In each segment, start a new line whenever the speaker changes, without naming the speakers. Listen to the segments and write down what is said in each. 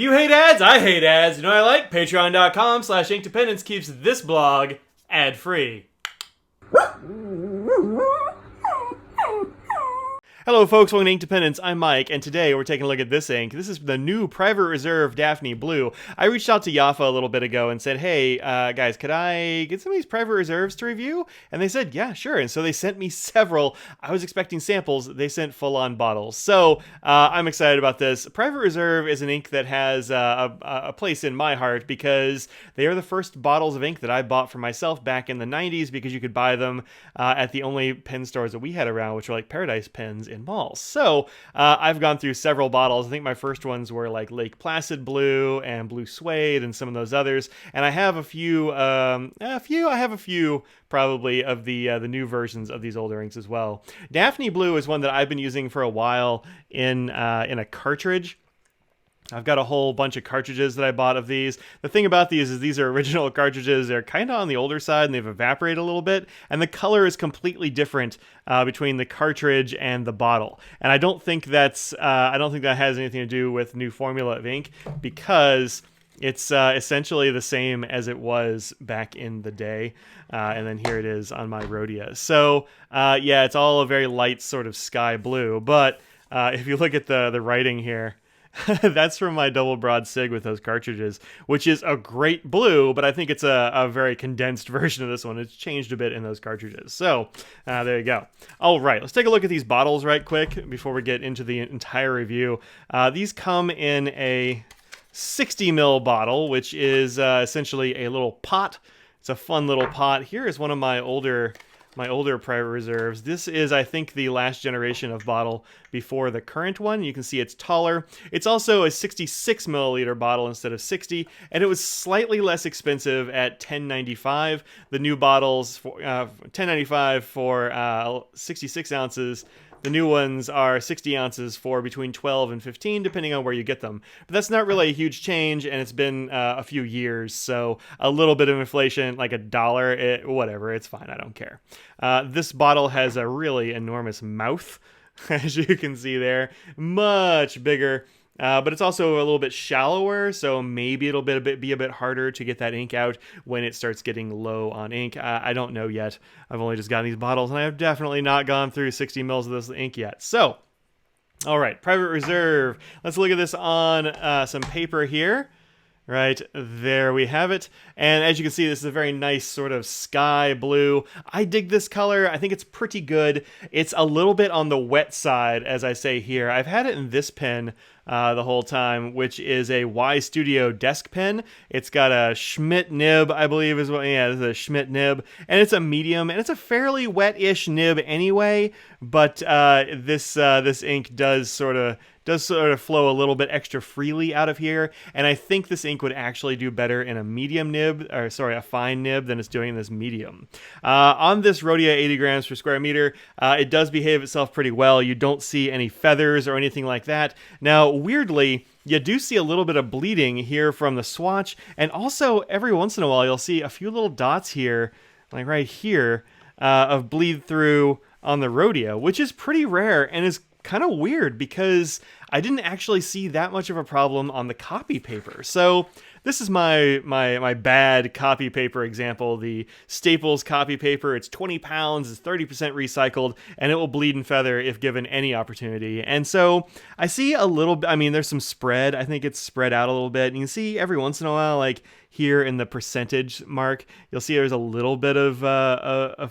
You hate ads? I hate ads. You know what I like? Patreon.com/inkdependence keeps this blog ad-free. Hello folks, welcome to Inkdependence. I'm Mike, and today we're taking a look at this ink. This is the new Private Reserve Daphne Blue. I reached out to Yafa a little bit ago and said, hey, guys, could I get some of these Private Reserves to review? And they said, yeah, sure. And so they sent me several. I was expecting samples. They sent full-on bottles. So I'm excited about this. Private Reserve is an ink that has a place in my heart because they are the first bottles of ink that I bought for myself back in the 90s because you could buy them at the only pen stores that we had around, which were like Paradise Pens in malls. So I've gone through several bottles. I think my first ones were like Lake Placid Blue and Blue Suede and some of those others. And I have a few probably of the new versions of these older inks as well. Daphne Blue is one that I've been using for a while in a cartridge. I've got a whole bunch of cartridges that I bought of these. The thing about these is these are original cartridges. They're kind of on the older side and they've evaporated a little bit. And the color is completely different between the cartridge and the bottle. And I don't think that has anything to do with new formula of ink because it's essentially the same as it was back in the day. And then here it is on my Rhodia. So yeah, it's all a very light sort of sky blue. But if you look at the writing here, that's from my double broad sig with those cartridges, which is a great blue, but I think it's a very condensed version of this one. It's changed a bit in those cartridges. So there you go. All right, let's take a look at these bottles right quick before we get into the entire review. These come in a 60 ml bottle, which is essentially a little pot. It's a fun little pot. Here is one of my older Private Reserves. This is, I think, the last generation of bottle before the current one. You can see it's taller. It's also a 66 milliliter bottle instead of 60, and it was slightly less expensive at $10.95. The new bottles for $10.95 for 66 ounces. The new ones are 60 ounces for between 12 and 15, depending on where you get them. But that's not really a huge change, and it's been a few years, so a little bit of inflation, like $1, whatever, it's fine, I don't care. This bottle has a really enormous mouth, as you can see there, much bigger. But it's also a little bit shallower, so maybe it'll be a bit harder to get that ink out when it starts getting low on ink. I don't know yet. I've only just gotten these bottles, and I have definitely not gone through 60 mils of this ink yet. So, all right, Private Reserve. Let's look at this on some paper here. Right, there we have it. And as you can see, this is a very nice sort of sky blue. I dig this color. I think it's pretty good. It's a little bit on the wet side, as I say here. I've had it in this pen the whole time, which is a Y Studio desk pen. It's got a Schmidt nib, I believe is what, yeah, it's a Schmidt nib. And it's a medium, and it's a fairly wet-ish nib anyway, but this ink does sort of flow a little bit extra freely out of here, and I think this ink would actually do better in a medium nib, or sorry, a fine nib than it's doing in this medium. On this Rhodia 80 grams per square meter, it does behave itself pretty well. You don't see any feathers or anything like that. Now, weirdly, you do see a little bit of bleeding here from the swatch, and also every once in a while you'll see a few little dots here, like right here, of bleed through on the Rhodia, which is pretty rare and is kind of weird because I didn't actually see that much of a problem on the copy paper. So this is my bad copy paper example, the Staples copy paper. It's 20 pounds, it's 30% recycled, and it will bleed and feather if given any opportunity. And so I see a little, I mean, there's some spread. I think it's spread out a little bit. And you can see every once in a while, like here in the percentage mark, you'll see there's a little bit of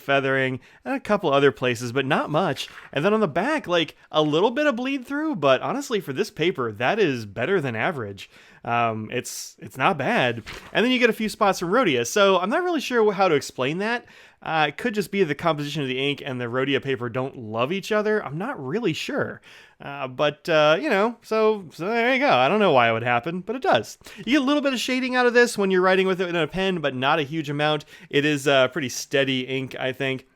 feathering and a couple other places, but not much. And then on the back, like a little bit of bleed through, but honestly, for this paper, that is better than average. It's not bad. And then you get a few spots from Rhodia, so I'm not really sure how to explain that. It could just be the composition of the ink and the Rhodia paper don't love each other. I'm not really sure. But you know, so there you go. I don't know why it would happen, but it does. You get a little bit of shading out of this when you're writing with it in a pen, but not a huge amount. It is pretty steady ink, I think.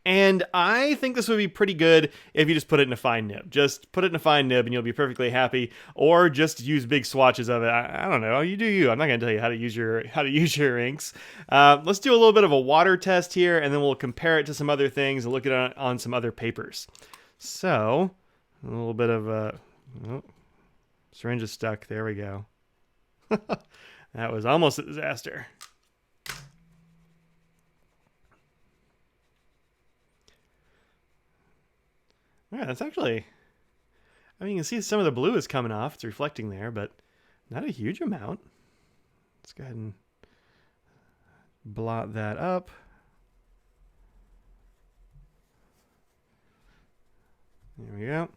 And I think this would be pretty good if you just put it in a fine nib. Just put it in a fine nib and you'll be perfectly happy. Or just use big swatches of it. I don't know. You do you. I'm not going to tell you how to use your inks. Let's do a little bit of a water test here, and then we'll compare it to some other things and look at it on some other papers. So, a little bit of Syringe is stuck. There we go. That was almost a disaster. All right, that's actually... I mean, you can see some of the blue is coming off. It's reflecting there, but not a huge amount. Let's go ahead and blot that up. There we go.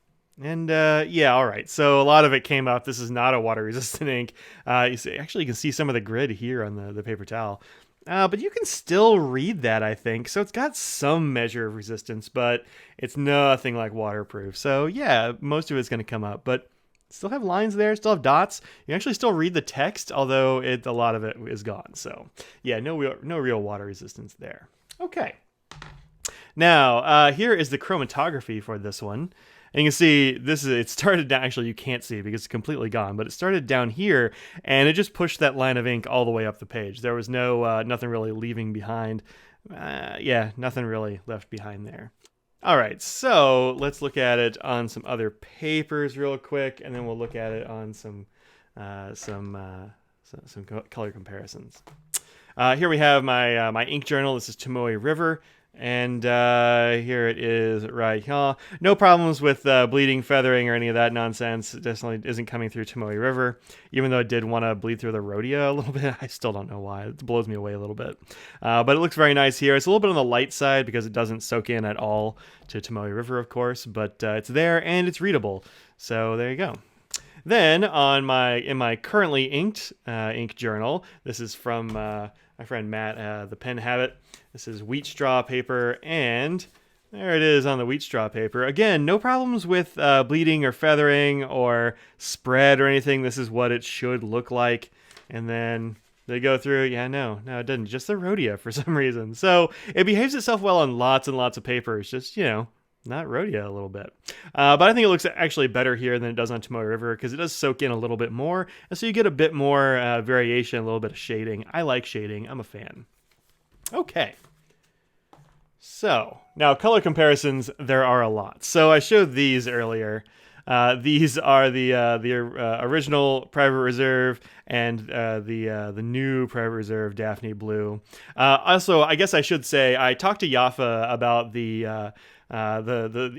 And yeah, all right. So a lot of it came up. This is not a water-resistant ink. Actually, you can see some of the grid here on the paper towel. But you can still read that, I think. So it's got some measure of resistance, but it's nothing like waterproof. So yeah, most of it's going to come up. But still have lines there, still have dots. You can actually still read the text, although a lot of it is gone. So yeah, no real water resistance there. Okay. Now, here is the chromatography for this one. And you can see it started down, actually you can't see because it's completely gone, but it started down here and it just pushed that line of ink all the way up the page. There was nothing really leaving behind. Yeah, nothing really left behind there. All right, so let's look at it on some other papers real quick, and then we'll look at it on some color comparisons. Here we have my ink journal. This is Tomoe River. And here it is right here. No problems with bleeding, feathering, or any of that nonsense. It definitely isn't coming through Tomoe River. Even though it did want to bleed through the Rhodia a little bit. I still don't know why. It blows me away a little bit. But it looks very nice here. It's a little bit on the light side because it doesn't soak in at all to Tomoe River, of course. But it's there and it's readable. So there you go. Then in my currently inked ink journal, this is from my friend Matt, the Pen Habit. This is wheat straw paper, and there it is on the wheat straw paper. Again, no problems with bleeding or feathering or spread or anything. This is what it should look like. And then they go through, yeah, no, it doesn't. Just the Rhodia for some reason. So it behaves itself well on lots and lots of papers. Just, not Rhodia a little bit. But I think it looks actually better here than it does on Tomoe River because it does soak in a little bit more. And so you get a bit more variation, a little bit of shading. I like shading. I'm a fan. Okay. So, now color comparisons, there are a lot. So I showed these earlier. These are the original Private Reserve and the new Private Reserve Daphne Blue. Also, I guess I should say, I talked to Yafa about the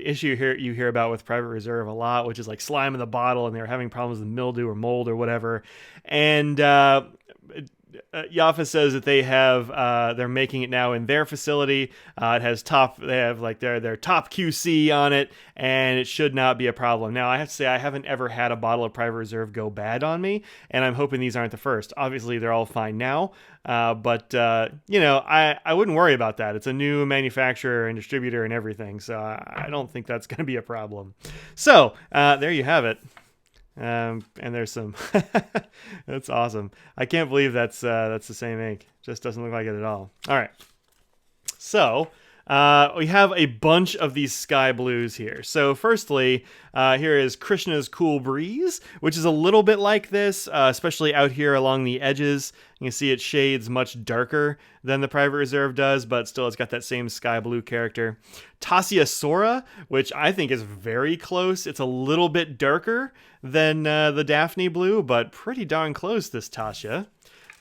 issue here you hear about with Private Reserve a lot, which is like slime in the bottle, and they're having problems with mildew or mold or whatever. And Yafa says that they're making it now in their facility. They have like their top QC on it, and it should not be a problem. Now I have to say I haven't ever had a bottle of Private Reserve go bad on me, and I'm hoping these aren't the first. Obviously they're all fine now, but I wouldn't worry about that. It's a new manufacturer and distributor and everything, so I don't think that's going to be a problem. So there you have it. And there's some that's awesome. I can't believe that's the same ink. Just doesn't look like it at all. All right. So we have a bunch of these sky blues here. So firstly, here is Krishna's Cool Breeze, which is a little bit like this, especially out here along the edges. You can see it shades much darker than the Private Reserve does, but still it's got that same sky blue character. Tassia Sora, which I think is very close. It's a little bit darker than the Daphne Blue, but pretty darn close, this Tassia.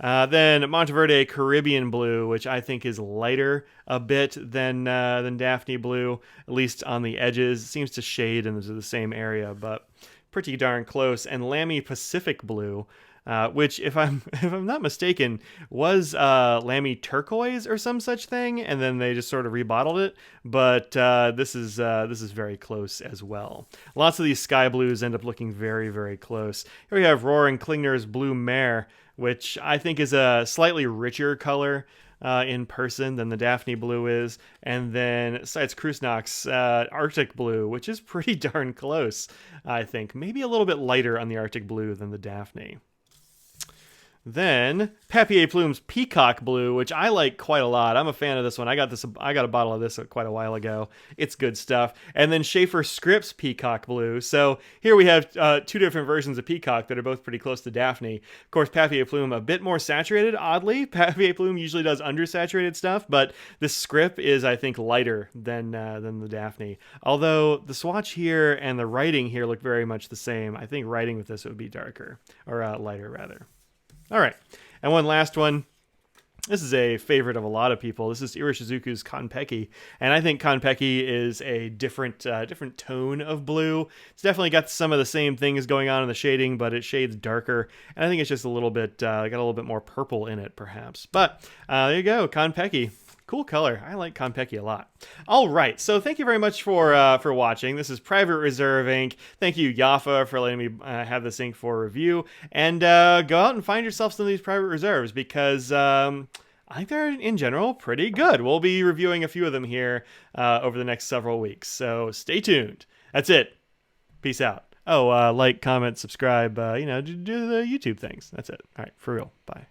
Then Monteverde Caribbean Blue, which I think is lighter a bit than Daphne Blue, at least on the edges. It seems to shade in the same area, but pretty darn close. And Lamy Pacific Blue, which, if I'm not mistaken, was Lamy Turquoise or some such thing, and then they just sort of rebottled it. But this is very close as well. Lots of these sky blues end up looking very, very close. Here we have Rohr and Klingner's Blue Mare, which I think is a slightly richer color in person than the Daphne Blue is. And then Seitz Krusnach's Arctic Blue, which is pretty darn close, I think. Maybe a little bit lighter on the Arctic Blue than the Daphne. Then Papier Plume's Peacock Blue, which I like quite a lot. I'm a fan of this one. I got a bottle of this quite a while ago. It's good stuff. And then Schaefer Scripps Peacock Blue. So here we have two different versions of Peacock that are both pretty close to Daphne. Of course, Papier Plume a bit more saturated. Oddly, Papier Plume usually does undersaturated stuff, but this Script is, I think, lighter than the Daphne. Although the swatch here and the writing here look very much the same. I think writing with this would be darker or lighter rather. All right, and one last one. This is a favorite of a lot of people. This is Iroshizuku's Konpeki, and I think Konpeki is a different tone of blue. It's definitely got some of the same things going on in the shading, but it shades darker, and I think it's just a little bit got a little bit more purple in it, perhaps. But there you go, Konpeki. Cool color. I like Konpeki a lot. All right, so thank you very much for watching. This is Private Reserve ink. Thank you, Yafa, for letting me have this ink for review. And go out and find yourself some of these Private Reserves because I think they're, in general, pretty good. We'll be reviewing a few of them here over the next several weeks, so stay tuned. That's it. Peace out. Oh, like, comment, subscribe, do the YouTube things. That's it. All right, for real. Bye.